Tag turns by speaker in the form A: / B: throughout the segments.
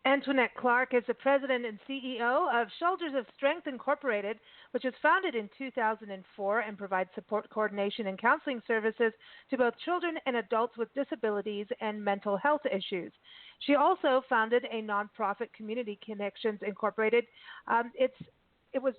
A: Author-Antoinette-Clark is the president and CEO of Shoulders of Strength Incorporated, which was founded in 2004 and provides support, coordination, and counseling services to both children and adults with disabilities and mental health issues. She also founded a nonprofit, Community Connections Incorporated. It was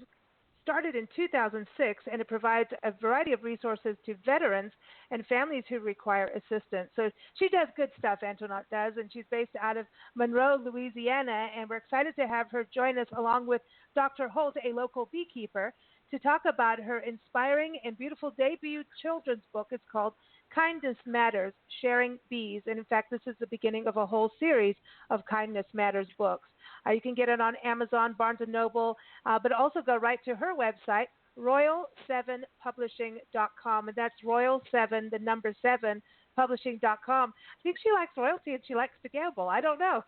A: started in 2006, and it provides a variety of resources to veterans and families who require assistance. So she does good stuff, Antoinette does, and she's based out of Monroe, Louisiana, and we're excited to have her join us along with Dr. Holt, a local beekeeper, to talk about her inspiring and beautiful debut children's book. It's called Kindness Matters, Sharing Bees. And in fact, this is the beginning of a whole series of Kindness Matters books. You can get it on Amazon, Barnes & Noble, but also go right to her website, royal7publishing.com. And that's royal7, the number 7, publishing.com. I think she likes royalty and she likes to gamble. I don't know.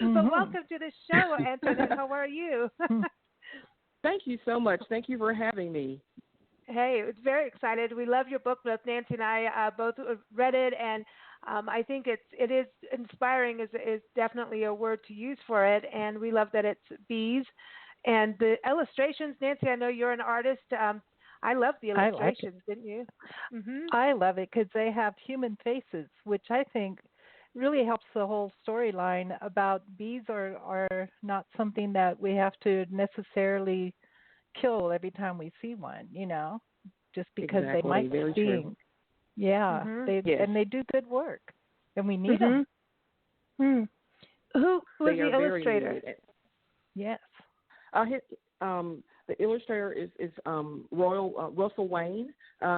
A: But welcome to the show, Antoinette. How are you?
B: Thank you so much. Thank you for having me.
A: Hey, it's very excited. We love your book. Both Nancy and I both read it, and I think it is inspiring. Is definitely a word to use for it, and we love that it's bees and the illustrations. Nancy, I know you're an artist. I love the illustrations, didn't you? Mm-hmm.
C: I love it because they have human faces, which I think really helps the whole storyline about bees are not something that we have to necessarily kill every time we see one, just because they might sting. Yeah, and they do good work, and we need them.
A: Who was the illustrator?
C: Yes.
B: The illustrator is Russell Wayne.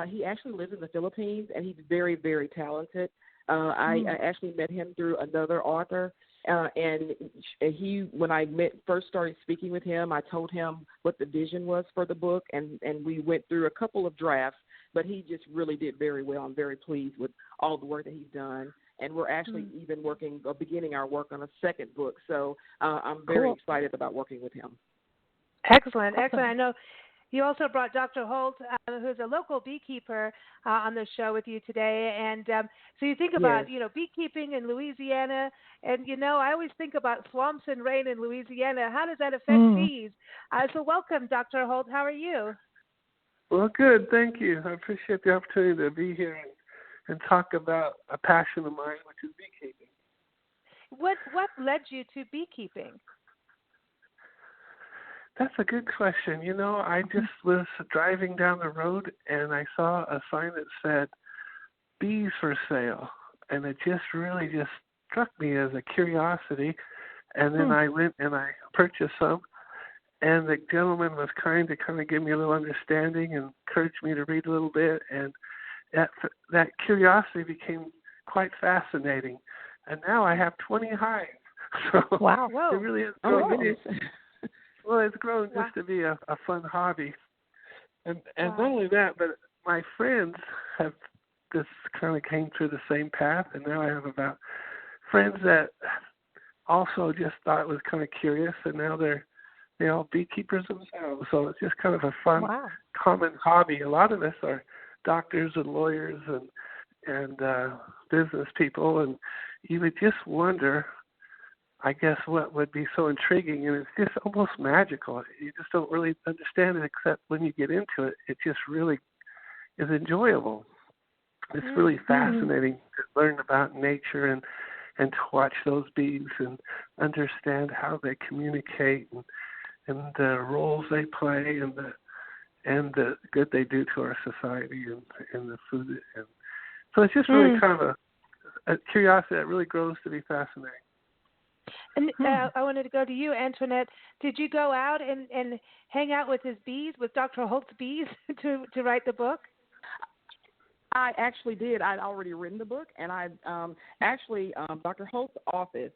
B: He actually lives in the Philippines, and he's very, very talented. I actually met him through another author. And when I first started speaking with him, I told him what the vision was for the book, and we went through a couple of drafts, but he just really did very well. I'm very pleased with all the work that he's done, and we're actually even beginning our work on a second book, so I'm very excited about working with him.
A: Excellent. I know you also brought Dr. Holt, who's a local beekeeper, on the show with you today. And so you think about, beekeeping in Louisiana. And, I always think about swamps and rain in Louisiana. How does that affect bees? So welcome, Dr. Holt. How are you?
D: Well, good. Thank you. I appreciate the opportunity to be here and talk about a passion of mine, which is beekeeping.
A: What led you to beekeeping?
D: That's a good question. I just was driving down the road and I saw a sign that said bees for sale. And it just struck me as a curiosity. And then I went and I purchased some. And the gentleman was kind to give me a little understanding and encouraged me to read a little bit. And that curiosity became quite fascinating. And now I have 20 hives. So
C: wow.
D: It really is. Well, it's grown just to be a fun hobby. And not only that, but my friends have just kind of came through the same path, and now I have about friends that also just thought it was kind of curious, and now they're all beekeepers themselves. So it's just kind of a fun, common hobby. A lot of us are doctors and lawyers and business people, and you would just wonder, I guess, what would be so intriguing, and it's just almost magical. You just don't really understand it except when you get into it. It just really is enjoyable. It's really fascinating to learn about nature and to watch those bees and understand how they communicate and the roles they play and the good they do to our society and the food. And so it's just really kind of a curiosity that really grows to be fascinating.
A: And I wanted to go to you, Antoinette. Did you go out and hang out with his bees, with Dr. Holt's bees, to write the book?
B: I actually did. I'd already written the book, and Dr. Holt's office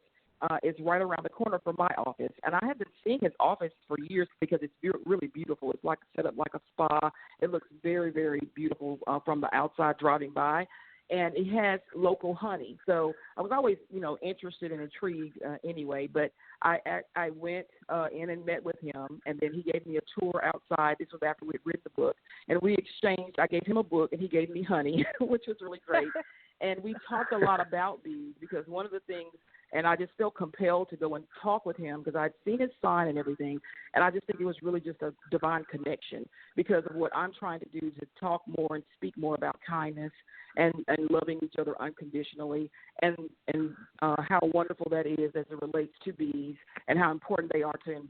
B: is right around the corner from my office. And I have been seeing his office for years because it's really beautiful. It's set up like a spa. It looks very, very beautiful from the outside driving by. And it has local honey. So I was always, interested and intrigued anyway. But I went in and met with him, and then he gave me a tour outside. This was after we had written the book. And we exchanged. I gave him a book, and he gave me honey, which was really great. And we talked a lot about bees because one of the things And I just felt compelled to go and talk with him because I'd seen his sign and everything. And I just think it was really just a divine connection because of what I'm trying to do to talk more and speak more about kindness and loving each other unconditionally and how wonderful that is as it relates to bees and how important they are to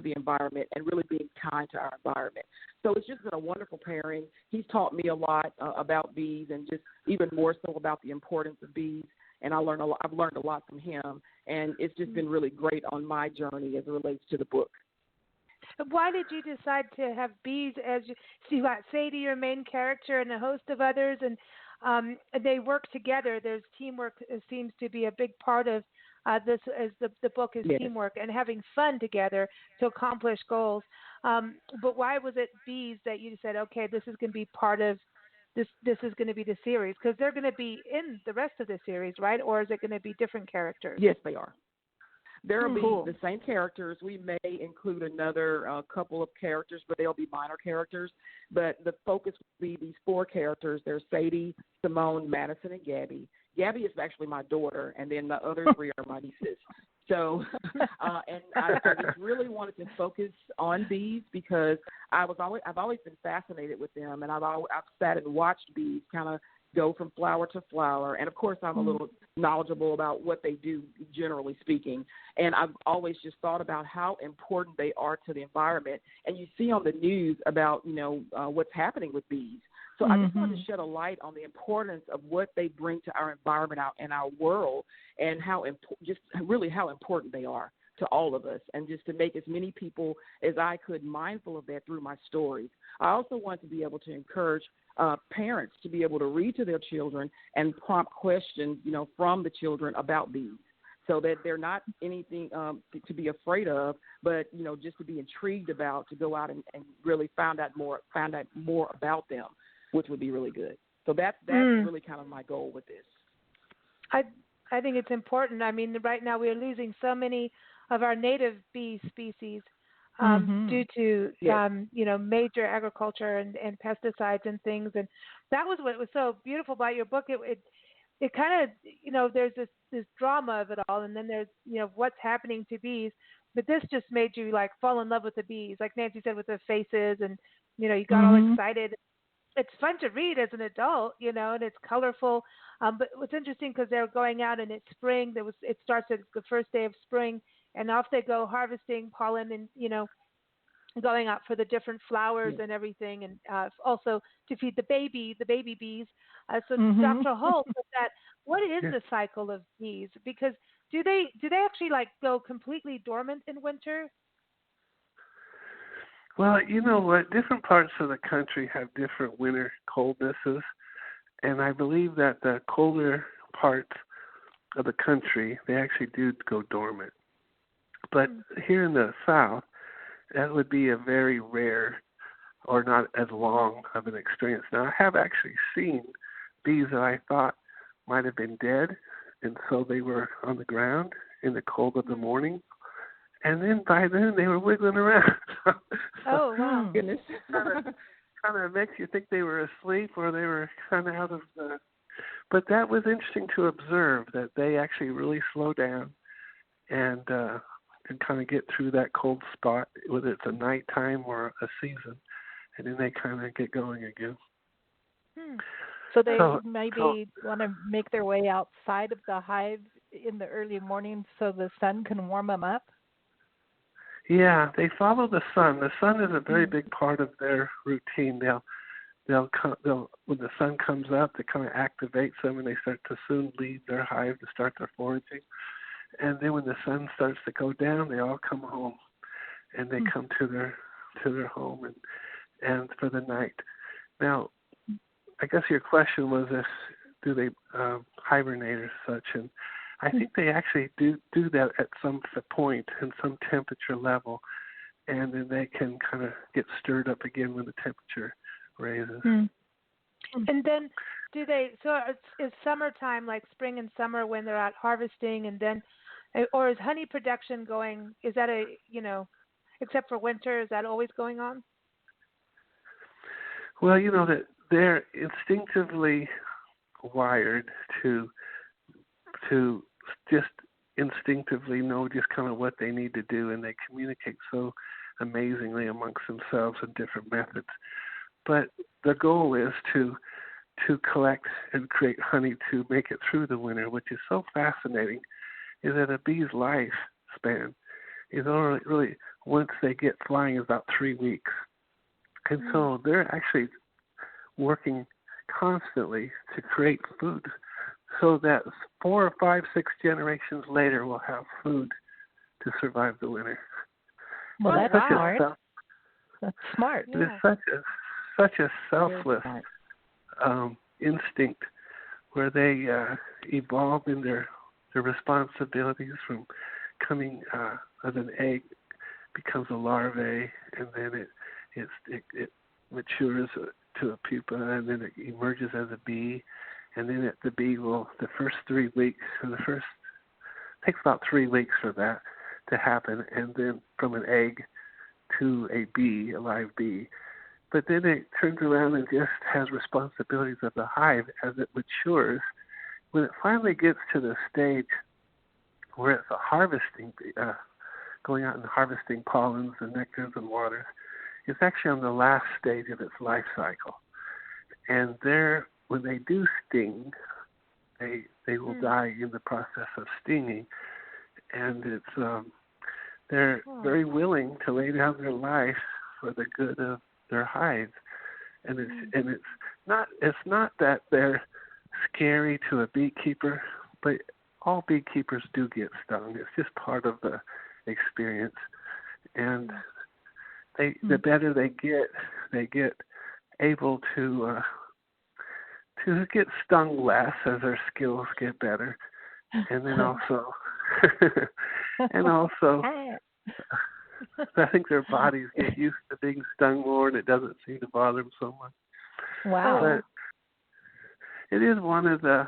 B: the environment and really being kind to our environment. So it's just been a wonderful pairing. He's taught me a lot about bees and just even more so about the importance of bees. And I've learned a lot from him, and it's just been really great on my journey as it relates to the book.
A: Why did you decide to have bees as you got Sadie, your main character, and a host of others, and they work together? There's teamwork seems to be a big part of this, as the book is
B: Yes.
A: teamwork and having fun together to accomplish goals. But why was it bees that you said, okay, this is going to be part of this is going to be the series? Because they're going to be in the rest of the series, right? Or is it going to be different characters?
B: Yes, they are. There will
A: Cool.
B: be the same characters. We may include another couple of characters, but they'll be minor characters. But the focus will be these 4 characters. There's Sadie, Simone, Madison, and Gabby. Gabby is actually my daughter, and then the other 3 are my nieces. So, and I just really wanted to focus on bees because I've always been fascinated with them, and I've sat and watched bees kind of go from flower to flower. And, of course, I'm a little knowledgeable about what they do, generally speaking. And I've always just thought about how important they are to the environment. And you see on the news about, what's happening with bees. So I just wanted to shed a light on the importance of what they bring to our environment out in our world and how important they are to all of us, and just to make as many people as I could mindful of that through my stories. I also want to be able to encourage parents to be able to read to their children and prompt questions, from the children about bees, so that they're not anything to be afraid of, but, just to be intrigued about, to go out and really find out more about them, which would be really good. So that's really kind of my goal with this.
A: I think it's important. I mean, right now we are losing so many of our native bee species due to, major agriculture and pesticides and things. And that was what was so beautiful about your book. It kind of, there's this drama of it all, and then there's, what's happening to bees. But this just made you, fall in love with the bees, like Nancy said, with the faces, and, you got all excited. It's fun to read as an adult, and it's colorful. But what's interesting, because they're going out and it's spring. It starts at the first day of spring, and off they go harvesting pollen and going out for the different flowers and everything, and also to feed the baby bees. So Dr. Holt, what is the cycle of bees? Because do they actually go completely dormant in winter?
D: Well, you know what? Different parts of the country have different winter coldnesses, and I believe that the colder parts of the country, they actually do go dormant. But here in the South, that would be a very rare or not as long of an experience. Now, I have actually seen bees that I thought might have been dead, and so they were on the ground in the cold of the morning. And then by then they were wiggling around.
A: Oh, wow.
B: Goodness.
D: kind of makes you think they were asleep or they were kind of out of the... But that was interesting to observe, that they actually really slow down and kind of get through that cold spot, whether it's a nighttime or a season, and then they kind of get going again.
C: So they maybe want to make their way outside of the hive in the early morning so the sun can warm them up?
D: Yeah, they follow the sun. The sun is a very big part of their routine. They'll when the sun comes up, it kind of activates them, and they start to soon leave their hive to start their foraging. And then when the sun starts to go down, they all come home, and they come to their home and for the night. Now, I guess your question was do they hibernate or such, and I think they actually do that at some point and some temperature level, and then they can kind of get stirred up again when the temperature raises.
A: And then do they, so is summertime, like spring and summer when they're out harvesting, and then, or is honey production going, is that except for winter, is that always going on?
D: Well, that they're instinctively wired to just instinctively know just kind of what they need to do, and they communicate so amazingly amongst themselves in different methods. But the goal is to collect and create honey to make it through the winter, which is so fascinating, is that a bee's lifespan is only really, once they get flying, is about 3 weeks. And so they're actually working constantly to create food so that 4 or 5, 6 generations later we'll have food to survive the winter.
C: Well, that's smart. That's smart.
D: It is such a selfless instinct where they evolve in their responsibilities from coming as an egg, becomes a larvae, and then it matures to a pupa, and then it emerges as a bee, and then the bee will, the first 3 weeks, takes about 3 weeks for that to happen, and then from an egg to a bee, a live bee. But then it turns around and just has responsibilities of the hive as it matures. When it finally gets to the stage where it's a harvesting, going out and harvesting pollens and nectars and waters, it's actually on the last stage of its life cycle. And there, when they do sting, they will die in the process of stinging. And it's they're very willing to lay down their life for the good of their hives. And it's not that they're scary to a beekeeper, but all beekeepers do get stung. It's just part of the experience. And the better they get able to get stung less as their skills get better, and then also I think their bodies get used to being stung more, and it doesn't seem to bother them so much.
C: Wow!
D: But it is one of the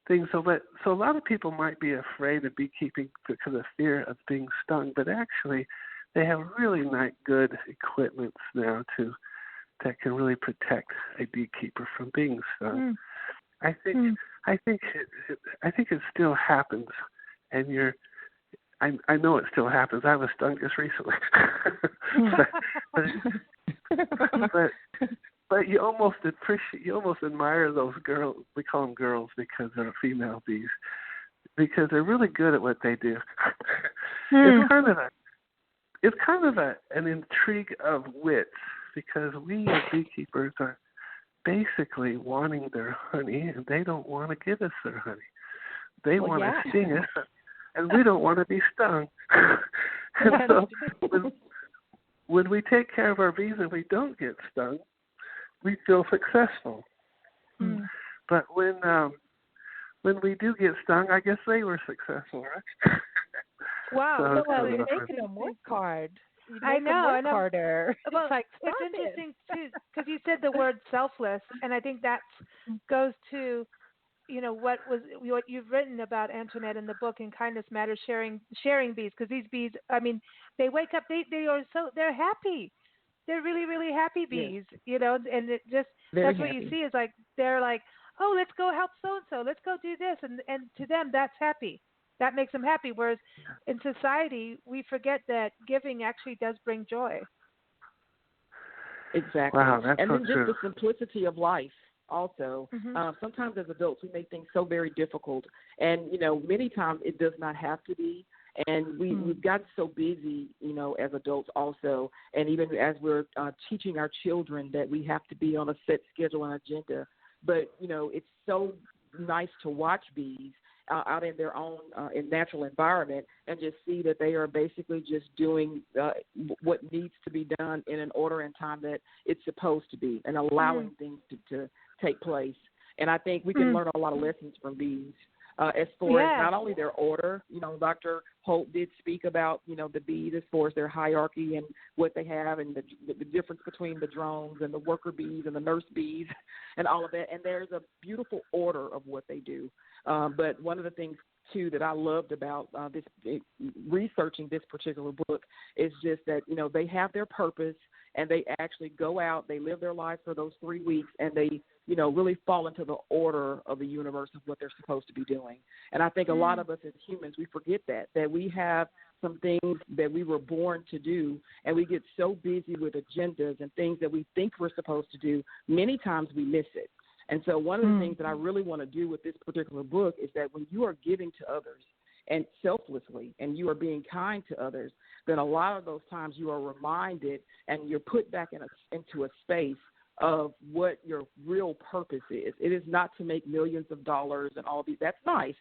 D: things. So a lot of people might be afraid of beekeeping because of fear of being stung, but actually, they have really nice, good equipment now that can really protect a beekeeper from being stung. I think it still happens, and I know it still happens. I was stung just recently, but you almost admire those girls. We call them girls because they're female bees, because they're really good at what they do. It's kind of an intrigue of wits, because we as beekeepers are basically wanting their honey, and they don't want to give us their honey. They want to sting us, and we don't want to be stung. And so when we take care of our bees and we don't get stung, we feel successful. But when we do get stung, I guess they were successful, right?
C: Wow, so you're making them work hard.
A: I know.
C: Harder.
A: Well, it's interesting too, because you said the word selfless, and I think that goes to, what you've written about Antoinette in the book, in Kindness Matters, sharing bees, because these bees, they wake up, they're happy. They're really, really happy bees, and it just, that's what you see is like, they're like, oh, let's go help so-and-so, let's go do this, and to them, that's happy. That makes them happy, whereas in society, we forget that giving actually does bring joy.
B: Exactly.
D: Wow, that's
B: and
D: so
B: then just
D: true.
B: the simplicity of life also. Sometimes as adults, we make things so very difficult, and, many times it does not have to be. And we've gotten so busy, as adults also, and even as we're teaching our children that we have to be on a set schedule and agenda. But, it's so nice to watch bees out in their own in natural environment and just see that they are basically just doing what needs to be done in an order and time that it's supposed to be, and allowing things to take place. And I think we can learn a lot of lessons from bees. As far as not only their order, Dr. Holt did speak about, the bees as far as their hierarchy and what they have, and the difference between the drones and the worker bees and the nurse bees and all of that. And there's a beautiful order of what they do. But one of the things, too, that I loved about researching this particular book is just that, they have their purpose, and they actually go out, they live their life for those 3 weeks, and they really fall into the order of the universe of what they're supposed to be doing. And I think a lot of us as humans, we forget that we have some things that we were born to do, and we get so busy with agendas and things that we think we're supposed to do, many times we miss it. And so one of the things that I really want to do with this particular book is that when you are giving to others and selflessly and you are being kind to others, then a lot of those times you are reminded and you're put back into a space of what your real purpose is. It is not to make millions of dollars and all these. That's nice,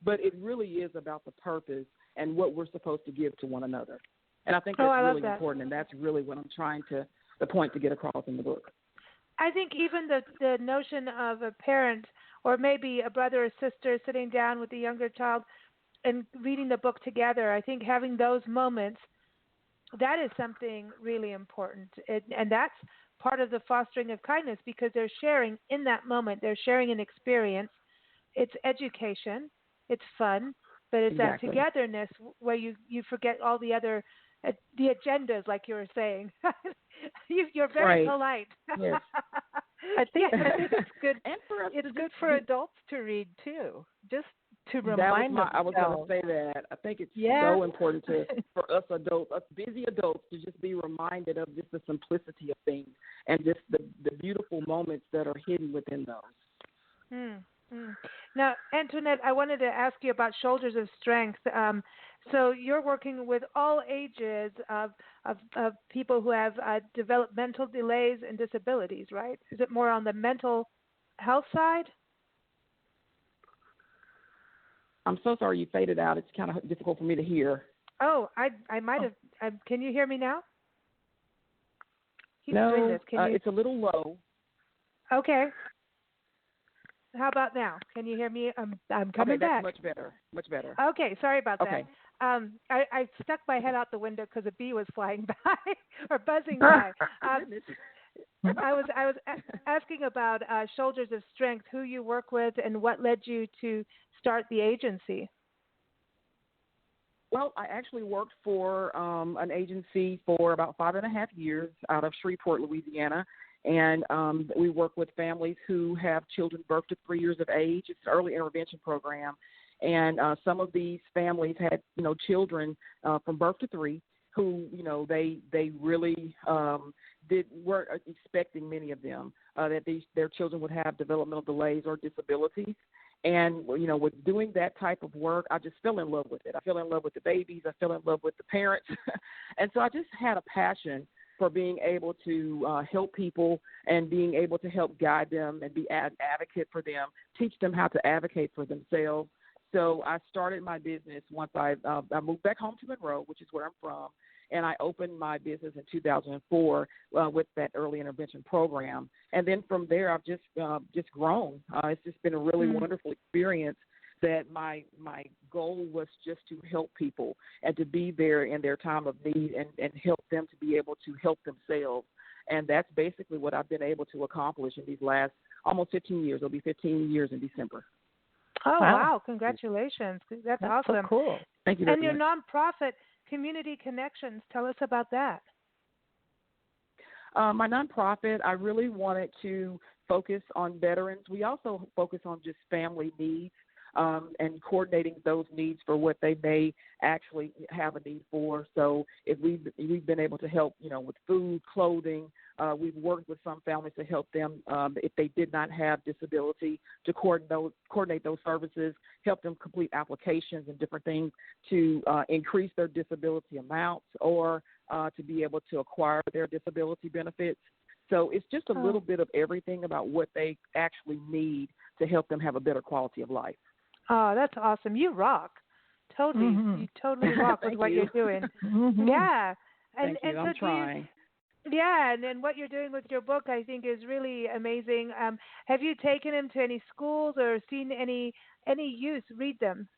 B: but it really is about the purpose and what we're supposed to give to one another. And I think that's really important, and that's really what I'm trying to, the point to get across in the book.
A: I think even the notion of a parent or maybe a brother or sister sitting down with a younger child and reading the book together, I think having those moments, that is something really important. And that's part of the fostering of kindness, because they're sharing in that moment. They're sharing an experience. It's education. It's fun. But it's that togetherness where you forget all the other the agendas, like you were saying. You're very polite.
B: Yes.
C: I think it's good. And it's good for adults to read too, just to remind them.
B: I was going to say that. I think it's so important for us adults, us busy adults, to just be reminded of just the simplicity of things and just the beautiful moments that are hidden within those.
A: Now, Antoinette, I wanted to ask you about Shoulders of Strength. So you're working with all ages of people who have developmental delays and disabilities, right? Is it more on the mental health side?
B: I'm so sorry you faded out. It's kind of difficult for me to hear.
A: Oh, I might have. Can you hear me now? Keep
B: no,
A: doing this.
B: It's a little low.
A: Okay. How about now? Can you hear me? I'm coming back.
B: Much better. Much better.
A: Okay, sorry about that.
B: Okay.
A: I stuck my head out the window because a bee was flying by or buzzing by. I was asking about Shoulders of Strength, who you work with, and what led you to start the agency.
B: Well, I actually worked for an agency for about 5.5 years out of Shreveport, Louisiana. And we work with families who have children birth to 3 years of age. It's an early intervention program. And some of these families had, children from birth to 3 who, they really weren't expecting, many of them, that their children would have developmental delays or disabilities. And, with doing that type of work, I just fell in love with it. I fell in love with the babies. I fell in love with the parents. And so I just had a passion for being able to help people and being able to help guide them and be an advocate for them, teach them how to advocate for themselves. So I started my business once I moved back home to Monroe, which is where I'm from, and I opened my business in 2004 with that early intervention program. And then from there, I've just grown. It's just been a really wonderful experience. That my goal was just to help people and to be there in their time of need and help them to be able to help themselves. And that's basically what I've been able to accomplish in these last almost 15 years. It'll be 15 years in December.
A: Oh, wow. Congratulations. That's awesome.
C: So cool.
B: Thank you very
A: much. And your nonprofit, Community Connections, tell us about that.
B: My nonprofit, I really wanted to focus on veterans. We also focus on just family needs. And coordinating those needs for what they may actually have a need for. So if we've been able to help, with food, clothing, we've worked with some families to help them if they did not have disability to coordinate those services, help them complete applications and different things to increase their disability amounts or to be able to acquire their disability benefits. So it's just a little bit of everything about what they actually need to help them have a better quality of life.
A: Oh, that's awesome. You rock. Totally. You totally rock with what you're doing. Yeah.
B: Thank you. I'm trying.
A: And then what you're doing with your book, I think, is really amazing. Have you taken them to any schools or seen any youth read them?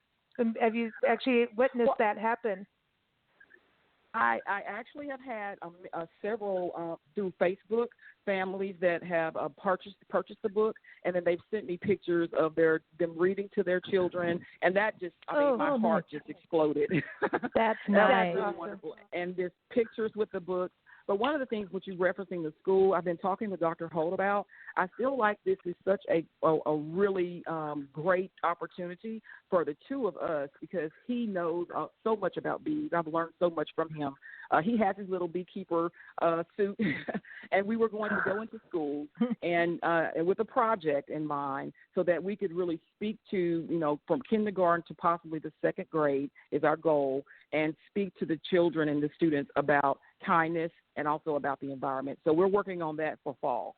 A: Have you actually witnessed that happen?
B: I actually have had several through Facebook families that have purchased the book, and then they've sent me pictures of them reading to their children, and that just my heart just exploded.
C: That's nice.
B: Really wonderful. And there's pictures with the book. But one of the things which you're referencing the school, I've been talking with Dr. Holt about, I feel like this is such a really great opportunity for the two of us because he knows so much about bees. I've learned so much from him. He has his little beekeeper suit, and we were going to go into schools and with a project in mind so that we could really speak to, from kindergarten to possibly the second grade is our goal, and speak to the children and the students about kindness and also about the environment. So we're working on that for fall.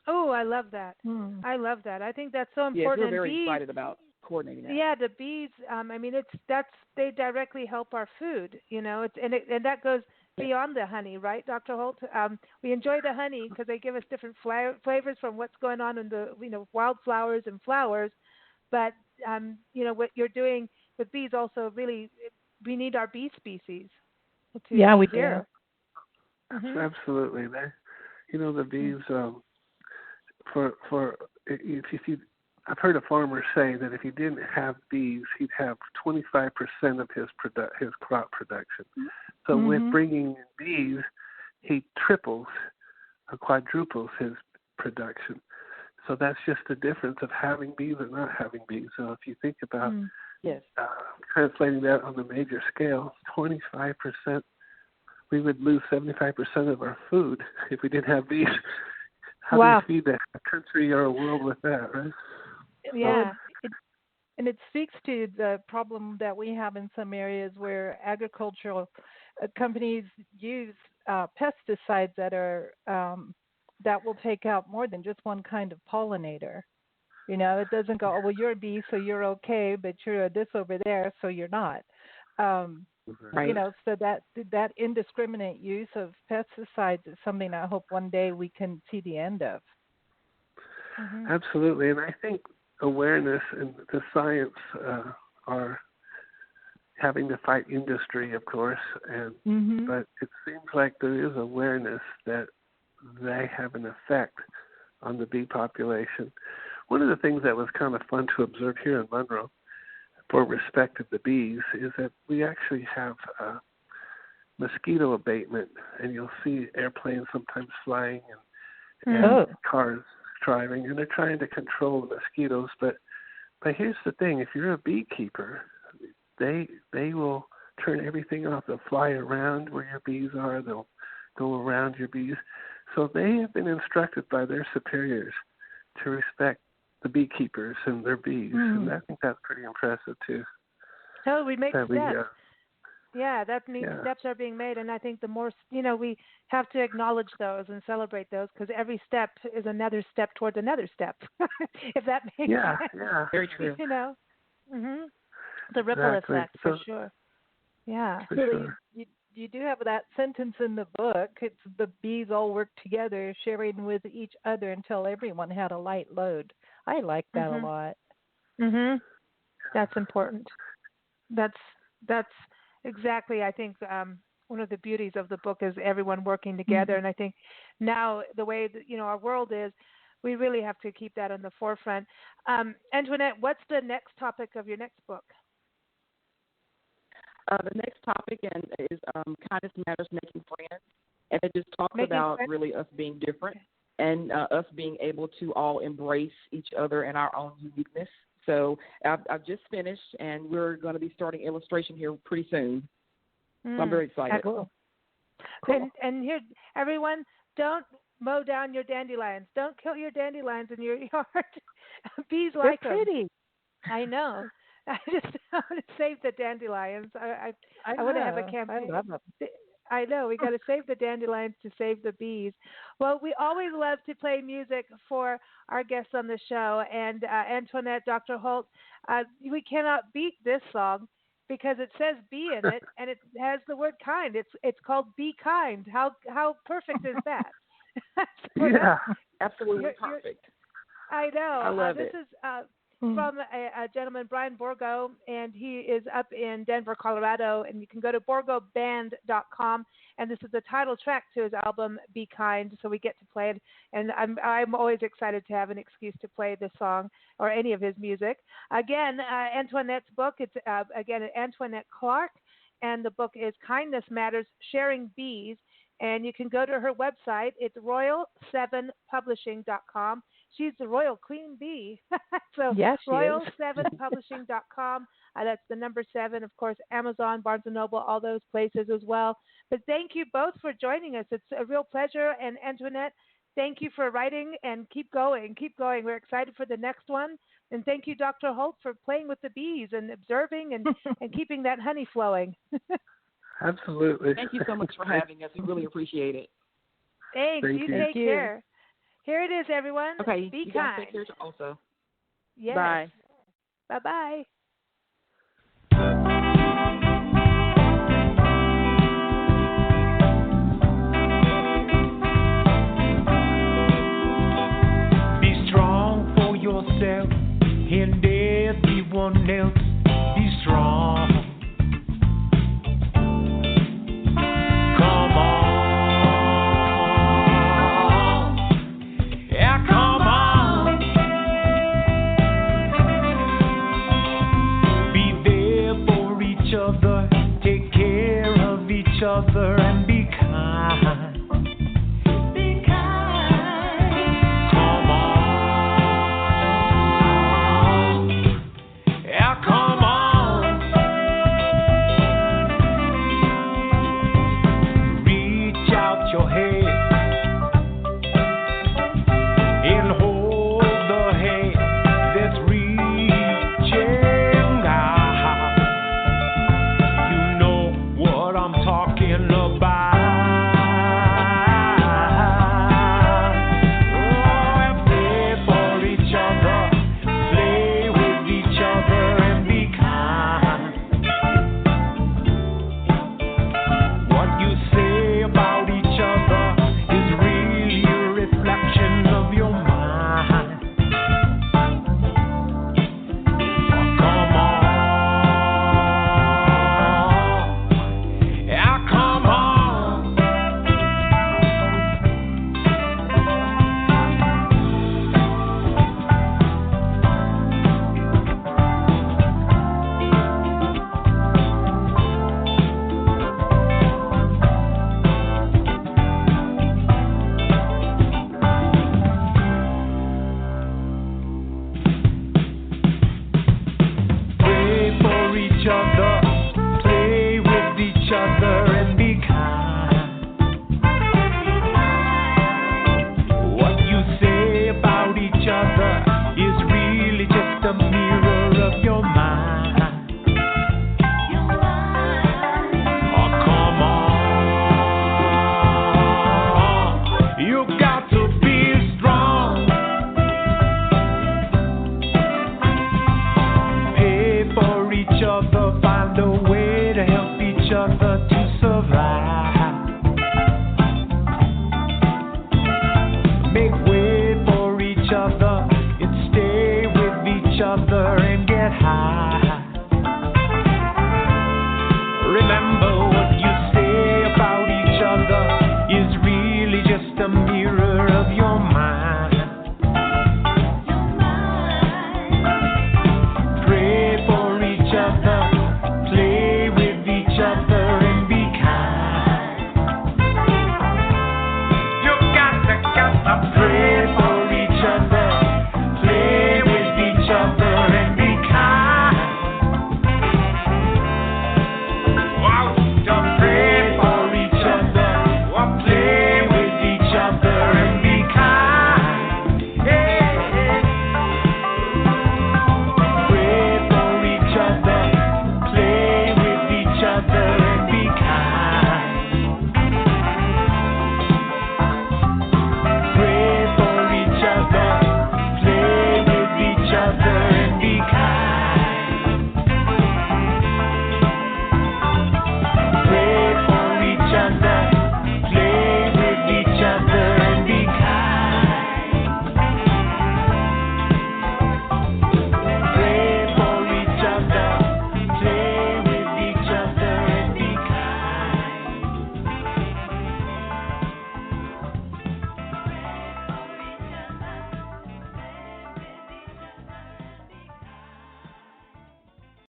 A: Oh, I love that. I love that. I think that's so important.
B: Yes, we're very excited about coordinating that.
A: Yeah, the bees. They directly help our food. And that goes beyond the honey, right, Dr. Holt? We enjoy the honey because they give us different flavors from what's going on in the wildflowers and flowers. But what you're doing with bees also really, we need our bee species.
C: Yeah, we do.
A: Mm-hmm.
D: Absolutely. The bees. If you, I've heard a farmer say that if he didn't have bees, he'd have 25% of his crop production. So with bringing in bees, he triples or quadruples his production. So that's just the difference of having bees or not having bees. So if you think about translating that on the major scale, 25%, we would lose 75% of our food if we didn't have bees. How do you feed a country or a world with that, right?
A: Yeah.
C: And it speaks to the problem that we have in some areas where agricultural companies use pesticides that will take out more than just one kind of pollinator. It doesn't go, well, you're a bee, so you're okay, but you're this over there, so you're not.
B: Right.
C: So that indiscriminate use of pesticides is something I hope one day we can see the end of.
D: Absolutely, and I think awareness and the science are having to fight industry, of course, but it seems like there is awareness that they have an effect on the bee population. One of the things that was kind of fun to observe here in Monroe for respect of the bees is that we actually have mosquito abatement, and you'll see airplanes sometimes flying and cars driving, and they're trying to control the mosquitoes. But here's the thing: if you're a beekeeper, they will turn everything off. They'll fly around where your bees are. They'll go around your bees. So they have been instructed by their superiors to respect the beekeepers and their bees, and I think that's pretty impressive too.
A: So we make steps. That means steps are being made, and I think the more we have to acknowledge those and celebrate those, because every step is another step towards another step. If that makes sense.
D: Yeah, very true.
A: The ripple effect for sure. Yeah.
D: For sure.
C: You do have that sentence in the book. It's the bees all work together, sharing with each other until everyone had a light load. I like that a lot.
A: That's important. That's exactly, I think, one of the beauties of the book is everyone working together. And I think now the way that, our world is, we really have to keep that on the forefront. Antoinette, what's the next topic of your next book?
B: The next topic is Kindness Matters, Making Friends. And it just talks about really us being different and us being able to all embrace each other and our own uniqueness. So I've just finished, and we're going to be starting illustration here pretty soon. So I'm very excited.
A: Cool. And here, everyone, don't mow down your dandelions. Don't kill your dandelions in your yard. Bees like them.
C: They're pretty.
A: I know. I want to save the dandelions. I want to have a campaign.
C: I love them.
A: I know. We got to save the dandelions to save the bees. Well, we always love to play music for our guests on the show. And Antoinette, Dr. Holt, we cannot beat this song because it says "bee" in it, and it has the word "kind." It's called "Be Kind." How perfect is that?
B: Absolutely perfect.
A: I know.
B: I love
A: this
B: it.
A: Is from a gentleman, Brian Borgo, and he is up in Denver, Colorado, and you can go to borgoband.com, and this is the title track to his album, Be Kind, so we get to play it, and I'm always excited to have an excuse to play this song or any of his music. Again, Antoinette's book, it's again Antoinette-Clark, and the book is Kindness Matters, Sharing Bees, And you can go to her website. It's royal7publishing.com. She's the royal queen bee. So
C: yes,
A: royal7publishing.com. That's the number 7. Of course, Amazon, Barnes & Noble, all those places as well. But thank you both for joining us. It's a real pleasure. And Antoinette, thank you for writing, and keep going. Keep going. We're excited for the next one. And thank you, Dr. Holt, for playing with the bees and observing and keeping that honey flowing.
D: Absolutely.
B: Thank you so much for having us. We really appreciate it.
A: Thanks.
D: Thank
A: you
D: you.
A: take care. Here it is, everyone.
B: Okay.
A: Be
B: you
A: kind.
B: guys take care also.
A: Yes.
B: Bye.
A: Bye-bye.
E: Be strong for yourself and everyone else. Be strong. Come on. Yeah, come on. Be there for each other.